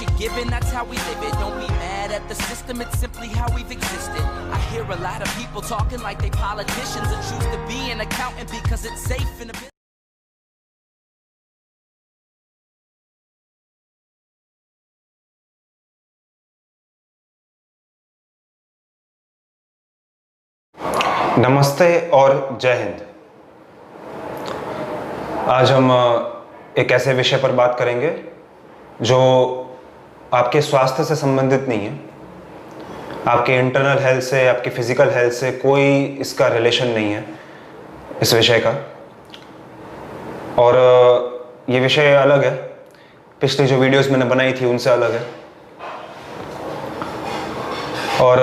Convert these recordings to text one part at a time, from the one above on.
what you're given, that's how we live it. Don't be mad at the system, it's simply how we've existed. I hear a lot of people talking like they politicians and choose to be an accountant because it's safe in a business. नमस्ते और जय हिंद। आज हम एक ऐसे विषय पर बात करेंगे जो आपके स्वास्थ्य से संबंधित नहीं है, आपके इंटरनल हेल्थ से, आपके फिजिकल हेल्थ से कोई इसका रिलेशन नहीं है इस विषय का। और ये विषय अलग है, पिछली जो वीडियोस मैंने बनाई थी उनसे अलग है। और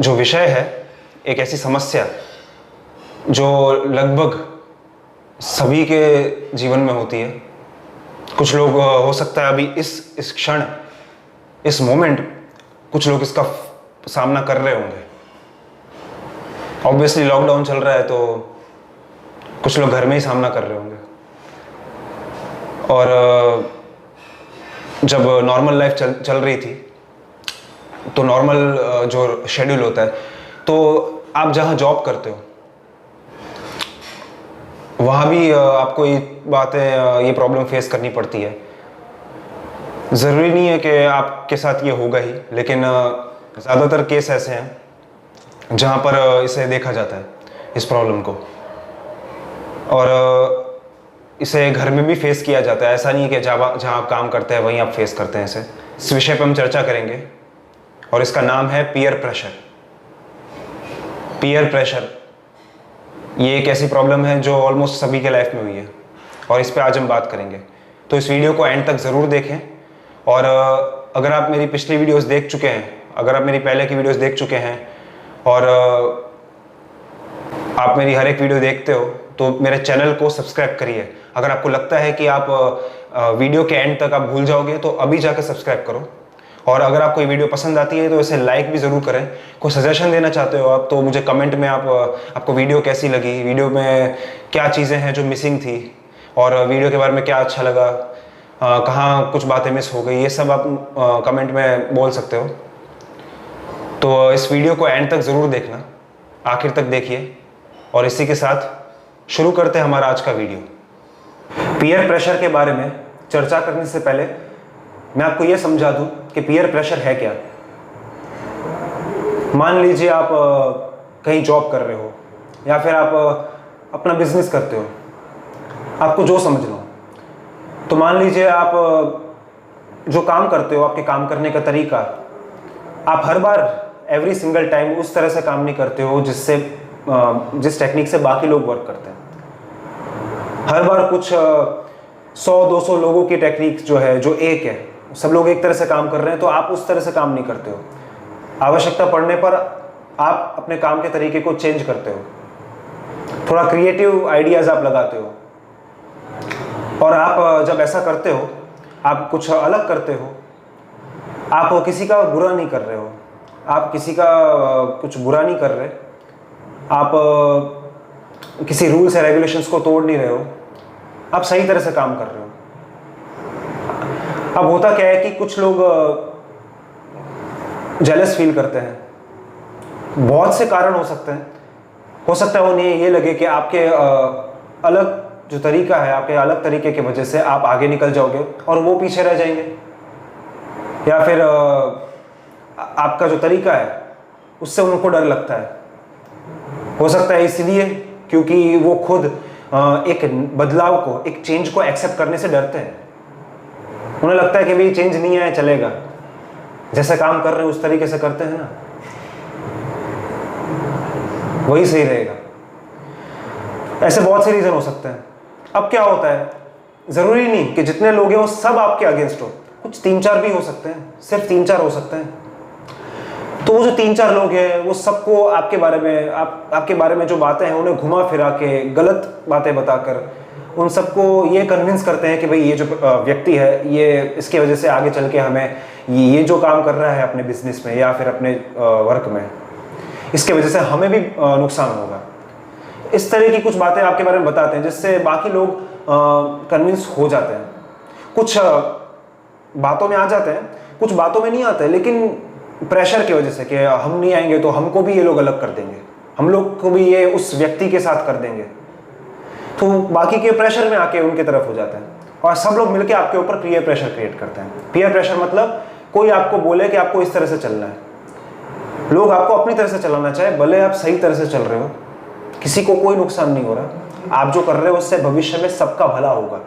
जो विषय है एक ऐसी समस्या जो लगभग सभी के जीवन में होती है। कुछ लोग हो सकता है अभी इस क्षण, इस मोमेंट कुछ लोग इसका सामना कर रहे होंगे। ऑब्वियसली लॉकडाउन चल रहा है तो कुछ लोग घर में ही सामना कर रहे होंगे। और जब नॉर्मल लाइफ चल रही थी तो नॉर्मल जो शेड्यूल होता है, तो आप जहाँ जॉब करते हो वहाँ भी आपको ये बातें, ये प्रॉब्लम फेस करनी पड़ती है। ज़रूरी नहीं है कि आपके साथ ये होगा ही, लेकिन ज़्यादातर केस ऐसे हैं जहाँ पर इसे देखा जाता है, इस प्रॉब्लम को। और इसे घर में भी फेस किया जाता है। ऐसा नहीं है कि जहाँ आप काम करते हैं वहीं आप फेस करते हैं इसे। इस विषय पर हम चर्चा करेंगे और इसका नाम है पीयर प्रेशर। पीयर प्रेशर ये एक ऐसी प्रॉब्लम है जो ऑलमोस्ट सभी के लाइफ में हुई है और इस पे आज हम बात करेंगे। तो इस वीडियो को एंड तक ज़रूर देखें। और अगर आप मेरी पिछली वीडियोस देख चुके हैं, अगर आप मेरी पहले की वीडियोस देख चुके हैं और आप मेरी हर एक वीडियो देखते हो तो मेरे चैनल को सब्सक्राइब करिए। अगर आपको लगता है कि आप वीडियो के एंड तक आप भूल जाओगे तो अभी जाकर सब्सक्राइब करो। और अगर आपको ये वीडियो पसंद आती है तो इसे लाइक भी ज़रूर करें। कोई सजेशन देना चाहते हो आप तो मुझे कमेंट में आपको वीडियो कैसी लगी, वीडियो में क्या चीज़ें हैं जो मिसिंग थी, और वीडियो के बारे में क्या अच्छा लगा, कहाँ कुछ बातें मिस हो गई, ये सब आप कमेंट में बोल सकते हो। तो इस वीडियो को एंड तक ज़रूर देखना, आखिर तक देखिए। और इसी के साथ शुरू करते हैं हमारा आज का वीडियो। पीयर प्रेशर के बारे में चर्चा करने से पहले मैं आपको यह समझा दूं कि पीयर प्रेशर है क्या। मान लीजिए आप कहीं जॉब कर रहे हो या फिर आप अपना बिजनेस करते हो, आपको जो समझना हो। तो मान लीजिए आप जो काम करते हो, आपके काम करने का तरीका, आप हर बार एवरी सिंगल टाइम उस तरह से काम नहीं करते हो जिस टेक्निक से बाकी लोग वर्क करते हैं। हर बार कुछ 100-200 लोगों की टेक्निक जो है, जो एक है, सब लोग एक तरह से काम कर रहे हैं तो आप उस तरह से काम नहीं करते हो। आवश्यकता पड़ने पर आप अपने काम के तरीके को चेंज करते हो, थोड़ा क्रिएटिव आइडियाज आप लगाते हो। और आप जब ऐसा करते हो, आप कुछ अलग करते हो, आप किसी का बुरा नहीं कर रहे हो, आप किसी का कुछ बुरा नहीं कर रहे, आप किसी रूल्स या रेगुलेशंस को तोड़ नहीं रहे हो, आप सही तरह से काम कर रहे हो। अब होता क्या है कि कुछ लोग जेलस फील करते हैं। बहुत से कारण हो सकते हैं। हो सकता है उन्हें ये लगे कि आपके अलग जो तरीका है, आपके अलग तरीके की वजह से आप आगे निकल जाओगे और वो पीछे रह जाएंगे। या फिर आपका जो तरीका है उससे उनको डर लगता है। हो सकता है इसलिए क्योंकि वो खुद एक बदलाव को, एक चेंज को एक्सेप्ट करने से डरते हैं। उन्हें लगता है कि भाई चेंज नहीं आया चलेगा, जैसे काम कर रहे हैं उस तरीके से करते हैं ना, वही सही रहेगा। ऐसे बहुत से रीजन हो सकते हैं। अब क्या होता है, जरूरी नहीं कि जितने लोग हैं वो सब आपके अगेंस्ट हो, कुछ 3-4 भी हो सकते हैं, सिर्फ 3-4 हो सकते हैं। तो वो जो 3-4 लोग हैं वो सबको आपके बारे में जो बातें हैं उन्हें घुमा फिरा के, गलत बातें बताकर उन सबको ये कन्विंस करते हैं कि भाई ये जो व्यक्ति है, ये इसके वजह से आगे चल के हमें ये जो काम कर रहा है अपने बिजनेस में या फिर अपने वर्क में, इसके वजह से हमें भी नुकसान होगा। इस तरह की कुछ बातें आपके बारे में बताते हैं जिससे बाकी लोग कन्विंस हो जाते हैं। कुछ बातों में आ जाते हैं, कुछ बातों में नहीं आते, लेकिन प्रेशर की वजह से कि हम नहीं आएंगे तो हमको भी ये लोग अलग कर देंगे, हम लोग को भी ये उस व्यक्ति के साथ कर देंगे, तो बाकी के प्रेशर में आके उनके तरफ हो जाते हैं और सब लोग मिलके आपके ऊपर पीयर प्रेशर क्रिएट करते हैं। पीयर प्रेशर मतलब कोई आपको बोले कि आपको इस तरह से चलना है, लोग आपको अपनी तरह से चलाना चाहे, भले आप सही तरह से चल रहे हो, किसी को कोई नुकसान नहीं हो रहा, आप जो कर रहे हो उससे भविष्य में सबका भला होगा,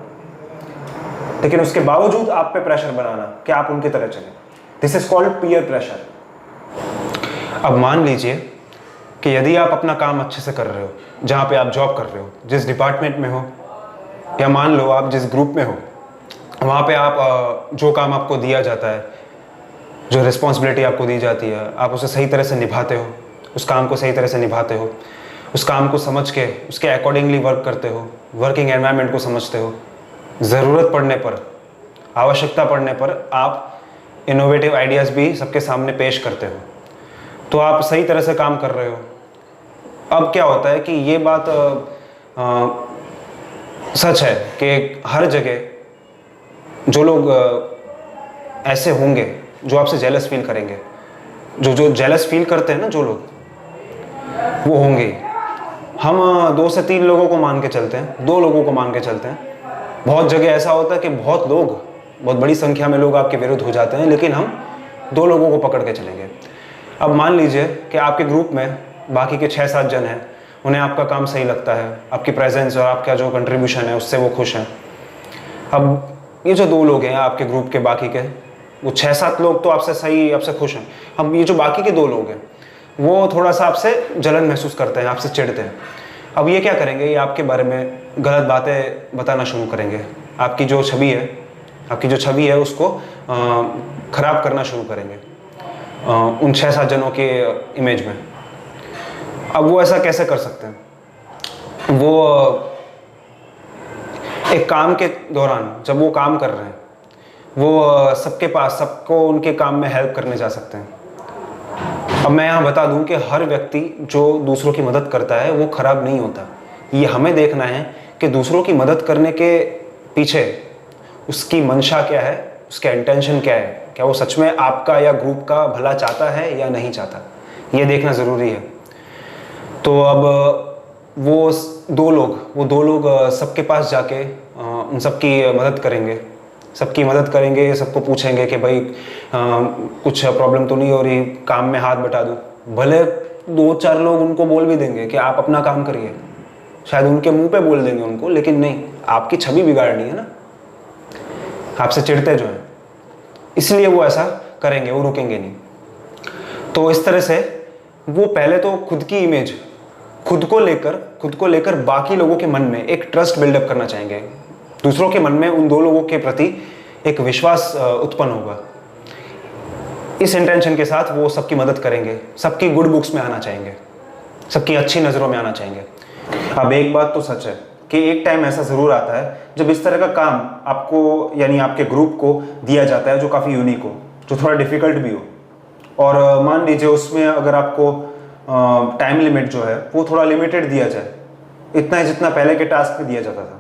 लेकिन उसके बावजूद आप पे प्रेशर बनाना कि आप उनकी तरह चलें, this is called peer pressure. अब मान लीजिए कि यदि आप अपना काम अच्छे से कर रहे हो, जहाँ पे आप जॉब कर रहे हो, जिस डिपार्टमेंट में हो, या मान लो आप जिस ग्रुप में हो, वहाँ पे आप जो काम आपको दिया जाता है, जो रिस्पॉन्सिबिलिटी आपको दी जाती है, आप उसे सही तरह से निभाते हो, उस काम को सही तरह से निभाते हो, उस काम को समझ के उसके अकॉर्डिंगली वर्क करते हो, वर्किंग एनवायरनमेंट को समझते हो, ज़रूरत पड़ने पर, आवश्यकता पड़ने पर आप इनोवेटिव आइडियाज़ भी सबके सामने पेश करते हो, तो आप सही तरह से काम कर रहे हो। अब क्या होता है कि ये बात सच है कि हर जगह जो लोग ऐसे होंगे जो आपसे जेलस फील करेंगे, जो जेलस फील करते हैं ना जो लोग, वो होंगे। हम 2 से 3 लोगों को मान के चलते हैं, 2 लोगों को मान के चलते हैं। बहुत जगह ऐसा होता है कि बहुत लोग, बहुत बड़ी संख्या में लोग आपके विरुद्ध हो जाते हैं, लेकिन हम 2 लोगों को पकड़ के चलेंगे। अब मान लीजिए कि आपके ग्रुप में बाकी के 6-7 जन हैं, उन्हें आपका काम सही लगता है, आपकी प्रेजेंस और आपका जो कंट्रीब्यूशन है उससे वो खुश हैं। अब ये जो 2 लोग हैं आपके ग्रुप के, बाकी के वो 6-7 लोग तो आपसे खुश हैं। अब ये जो बाकी के 2 लोग हैं वो थोड़ा सा आपसे जलन महसूस करते हैं, आपसे चिढ़ते हैं। अब ये क्या करेंगे, ये आपके बारे में गलत बातें बताना शुरू करेंगे, आपकी जो छवि है उसको ख़राब करना शुरू करेंगे उन 6-7 जनों के इमेज में। अब वो ऐसा कैसे कर सकते हैं? वो एक काम के दौरान जब वो काम कर रहे हैं, वो सबको उनके काम में हेल्प करने जा सकते हैं। अब मैं यहाँ बता दूं कि हर व्यक्ति जो दूसरों की मदद करता है वो खराब नहीं होता। ये हमें देखना है कि दूसरों की मदद करने के पीछे उसकी मंशा क्या है, उसका इंटेंशन क्या है, क्या वो सच में आपका या ग्रुप का भला चाहता है या नहीं चाहता, ये देखना ज़रूरी है। तो अब वो दो लोग सबके पास जाके उन सबकी मदद करेंगे, सबको पूछेंगे कि भाई कुछ प्रॉब्लम तो नहीं हो रही, काम में हाथ बटा दूँ। भले 2-4 लोग उनको बोल भी देंगे कि आप अपना काम करिए, शायद उनके मुंह पे बोल देंगे उनको, लेकिन नहीं, आपकी छवि बिगाड़नी है ना, आपसे चिढ़ते जो हैं, इसलिए वो ऐसा करेंगे, वो रुकेंगे नहीं। तो इस तरह से वो पहले तो खुद की इमेज, खुद को लेकर बाकी लोगों के मन में एक ट्रस्ट बिल्डअप करना चाहेंगे, दूसरों के मन में उन 2 लोगों के प्रति एक विश्वास उत्पन्न होगा। इस इंटेंशन के साथ वो सबकी मदद करेंगे, सबकी गुड बुक्स में आना चाहेंगे, सबकी अच्छी नज़रों में आना चाहेंगे। अब एक बात तो सच है कि एक टाइम ऐसा ज़रूर आता है जब इस तरह का काम आपको यानी आपके ग्रुप को दिया जाता है जो काफ़ी यूनिक हो, जो थोड़ा डिफ़िकल्ट भी हो, और मान लीजिए उसमें अगर आपको टाइम लिमिट जो है वो थोड़ा लिमिटेड दिया जाए, इतना ही जितना पहले के टास्क में दिया जाता था,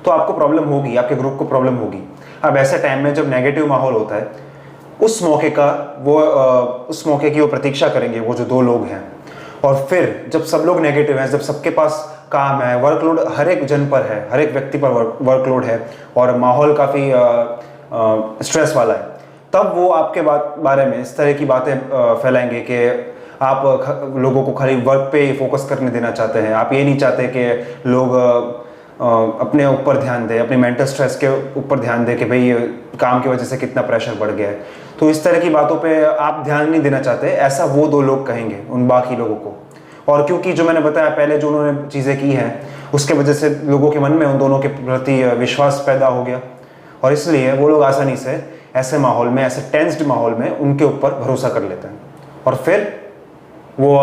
तो आपको प्रॉब्लम होगी, आपके ग्रुप को प्रॉब्लम होगी। अब ऐसे टाइम में जब नेगेटिव माहौल होता है, उस मौके की वो प्रतीक्षा करेंगे वो जो 2 लोग हैं। और फिर जब सब लोग नेगेटिव हैं, जब सबके पास काम है, वर्कलोड हर एक जन पर है, हर एक व्यक्ति पर वर्कलोड है और माहौल काफ़ी स्ट्रेस वाला है, तब वो आपके बारे में इस तरह की बातें फैलाएंगे कि आप लोगों को खाली वर्क पे ही फोकस करने देना चाहते हैं, आप ये नहीं चाहते कि लोग अपने ऊपर ध्यान दें, अपने मेंटल स्ट्रेस के ऊपर ध्यान दें कि भाई काम की वजह से कितना प्रेशर बढ़ गया है। तो इस तरह की बातों पे आप ध्यान नहीं देना चाहते, ऐसा वो 2 लोग कहेंगे उन बाकी लोगों को। और क्योंकि जो मैंने बताया पहले, जो उन्होंने चीज़ें की हैं, उसके वजह से लोगों के मन में उन दोनों के प्रति विश्वास पैदा हो गया, और इसलिए वो लोग आसानी से ऐसे माहौल में, ऐसे टेंस्ड माहौल में उनके ऊपर भरोसा कर लेते हैं, और फिर वो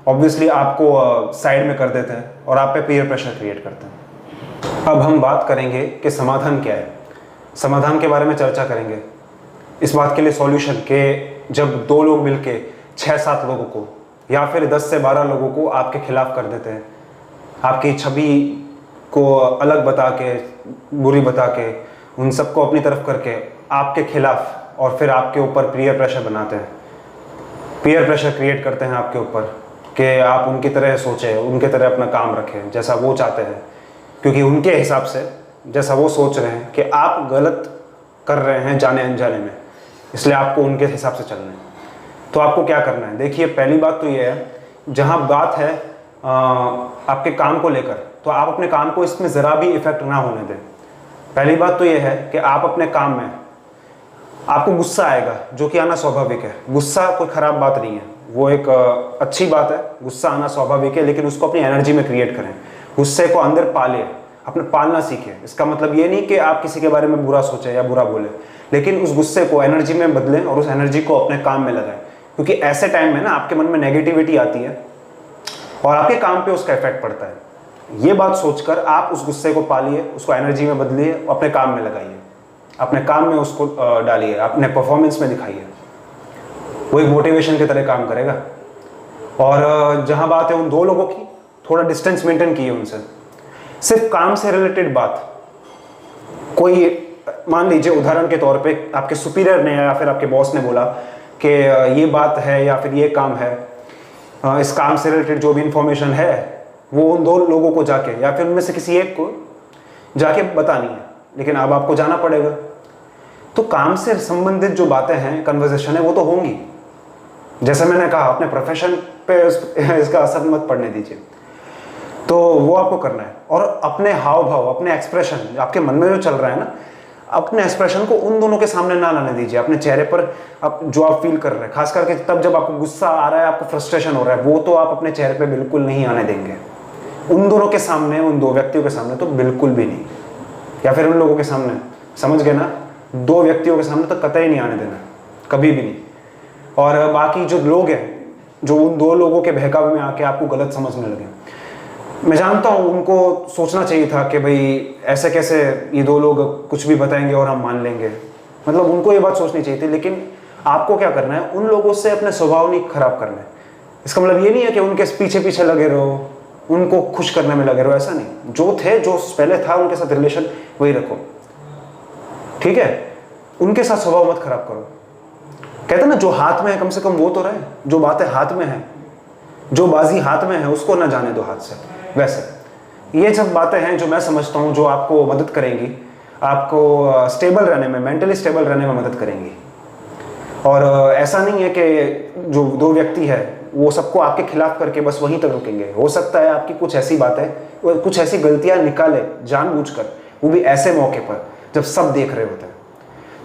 ऑब्वियसली आपको साइड में कर देते हैं और आप पे पीयर प्रेशर क्रिएट करते हैं। अब हम बात करेंगे कि समाधान क्या है, समाधान के बारे में चर्चा करेंगे। इस बात के लिए सॉल्यूशन के जब 2 लोग मिलके 6-7 लोगों को या फिर 10 से 12 लोगों को आपके खिलाफ कर देते हैं, आपकी छवि को अलग बता के, बुरी बता के, उन सबको अपनी तरफ करके आपके खिलाफ और फिर आपके ऊपर पीयर प्रेशर बनाते हैं, पीयर प्रेशर क्रिएट करते हैं आपके ऊपर कि आप उनकी तरह सोचें, उनके तरह अपना काम रखें जैसा वो चाहते हैं, क्योंकि उनके हिसाब से जैसा वो सोच रहे हैं कि आप गलत कर रहे हैं जाने अनजाने में, इसलिए आपको उनके हिसाब से चलना है। तो आपको क्या करना है, देखिए पहली बात तो ये है, जहाँ बात है आपके काम को लेकर, तो आप अपने काम को इसमें ज़रा भी इफेक्ट ना होने दें। पहली बात तो ये है कि आप अपने काम में, आपको गुस्सा आएगा जो कि आना स्वाभाविक है, गुस्सा कोई ख़राब बात नहीं है, वो एक अच्छी बात है, गुस्सा आना स्वाभाविक है, लेकिन उसको अपनी एनर्जी में क्रिएट करें, गुस्से को अंदर पालें, अपने पालना सीखें। इसका मतलब ये नहीं कि आप किसी के बारे में बुरा सोचें या बुरा बोलें, लेकिन उस गुस्से को एनर्जी में बदलें और उस एनर्जी को अपने काम में लगाएं, क्योंकि ऐसे टाइम में ना आपके मन में नेगेटिविटी आती है और आपके काम पे उसका इफेक्ट पड़ता है। ये बात सोचकर आप उस गुस्से को पालिए, उसको एनर्जी में बदलिए, अपने काम में लगाइए, अपने काम में उसको डालिए, अपने परफॉर्मेंस में दिखाइए, वो एक मोटिवेशन की तरह काम करेगा। और जहाँ बात है उन दो लोगों की, थोड़ा डिस्टेंस मेंटेन कीजिए उनसे, सिर्फ काम से रिलेटेड बात, कोई मान लीजिए उदाहरण के तौर पे आपके सुपीरियर ने या फिर आपके बॉस ने बोला कि ये बात है या फिर ये काम है, इस काम से रिलेटेड जो भी इंफॉर्मेशन है वो उन दो लोगों को जाके या फिर उनमें से किसी एक को जाके बतानी है, लेकिन अब आपको जाना पड़ेगा। तो काम से संबंधित जो बातें हैं, कन्वर्सेशन है, वो तो होंगी। जैसे मैंने कहा, अपने प्रोफेशन पे इसका असर मत पड़ने दीजिए, तो वो आपको करना है। और अपने हाव भाव, अपने एक्सप्रेशन, आपके मन में जो चल रहा है ना, अपने एक्सप्रेशन को उन दोनों के सामने ना लाने दीजिए। अपने चेहरे पर जो आप फील कर रहे हैं, खास करके तब जब आपको गुस्सा आ रहा है, आपको फ्रस्ट्रेशन हो रहा है, वो तो आप अपने चेहरे पे बिल्कुल नहीं आने देंगे। उन दोनों के सामने, उन दो व्यक्तियों के सामने तो बिल्कुल भी नहीं, या फिर उन लोगों के सामने, समझ गए ना, दो व्यक्तियों के सामने तो कतई नहीं आने देना, कभी भी नहीं। और बाकी जो लोग हैं, जो उन दो लोगों के बहकावे में आके आपको गलत समझने लगे, मैं जानता हूँ उनको सोचना चाहिए था कि भाई ऐसे कैसे ये दो लोग कुछ भी बताएंगे और हम मान लेंगे, मतलब उनको ये बात सोचनी चाहिए थी। लेकिन आपको क्या करना है, उन लोगों से अपने स्वभाव नहीं खराब करना है। इसका मतलब ये नहीं है कि उनके पीछे पीछे लगे रहो, उनको खुश करने में लगे रहो, ऐसा नहीं। जो थे, जो पहले था उनके साथ रिलेशन, वही रखो, ठीक है। उनके साथ स्वभाव मत खराब करो। कहते ना, जो हाथ में है कम से कम वो तो रहे, जो बातें हाथ में है, जो बाजी हाथ में है उसको ना जाने दो हाथ से। वैसे ये सब बातें हैं जो मैं समझता हूँ जो आपको मदद करेंगी, आपको स्टेबल रहने में, मेंटली स्टेबल रहने में मदद करेंगी। और ऐसा नहीं है कि जो दो व्यक्ति है वो सबको आपके खिलाफ करके बस वहीं तक रुकेंगे। हो सकता है आपकी कुछ ऐसी बातें, कुछ ऐसी गलतियां निकाले जानबूझकर, वो भी ऐसे मौके पर जब सब देख रहे होते हैं,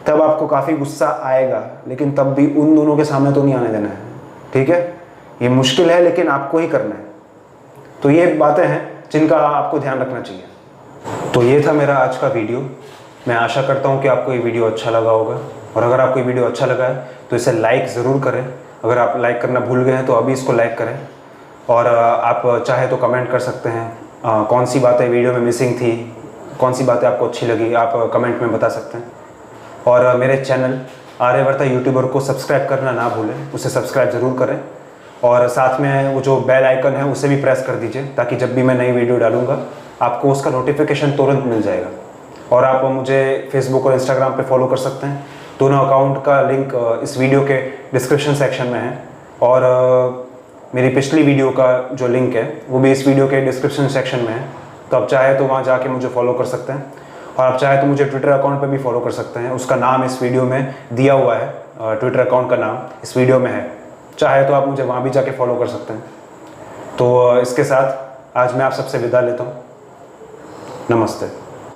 तब आपको काफ़ी गुस्सा आएगा, लेकिन तब भी उन दोनों के सामने तो नहीं आने देना है, ठीक है। ये मुश्किल है लेकिन आपको ही करना है। तो ये बातें हैं जिनका आपको ध्यान रखना चाहिए। तो ये था मेरा आज का वीडियो। मैं आशा करता हूँ कि आपको ये वीडियो अच्छा लगा होगा, और अगर आपको ये वीडियो अच्छा लगा है तो इसे लाइक ज़रूर करें। अगर आप लाइक करना भूल गए हैं तो अभी इसको लाइक करें, और आप चाहे तो कमेंट कर सकते हैं कौन सी बातें वीडियो में मिसिंग थी, कौन सी बातें आपको अच्छी लगी, आप कमेंट में बता सकते हैं। और मेरे चैनल आर्यवर्ता यूट्यूबर को सब्सक्राइब करना ना भूलें, उसे सब्सक्राइब ज़रूर करें, और साथ में वो जो बेल आइकन है उसे भी प्रेस कर दीजिए, ताकि जब भी मैं नई वीडियो डालूंगा आपको उसका नोटिफिकेशन तुरंत मिल जाएगा। और आप मुझे फेसबुक और इंस्टाग्राम पे फॉलो कर सकते हैं। दोनों अकाउंट का लिंक इस वीडियो के डिस्क्रिप्शन सेक्शन में है, और मेरी पिछली वीडियो का जो लिंक है वो भी इस वीडियो के डिस्क्रिप्शन सेक्शन में है। तो आप चाहे तो वहाँ जाके मुझे फॉलो कर सकते हैं, और आप चाहे तो मुझे ट्विटर अकाउंट पे भी फॉलो कर सकते हैं। उसका नाम इस वीडियो में दिया हुआ है, ट्विटर अकाउंट का नाम इस वीडियो में है, चाहे तो आप मुझे वहाँ भी जाके फॉलो कर सकते हैं। तो इसके साथ आज मैं आप सबसे विदा लेता हूँ। नमस्ते।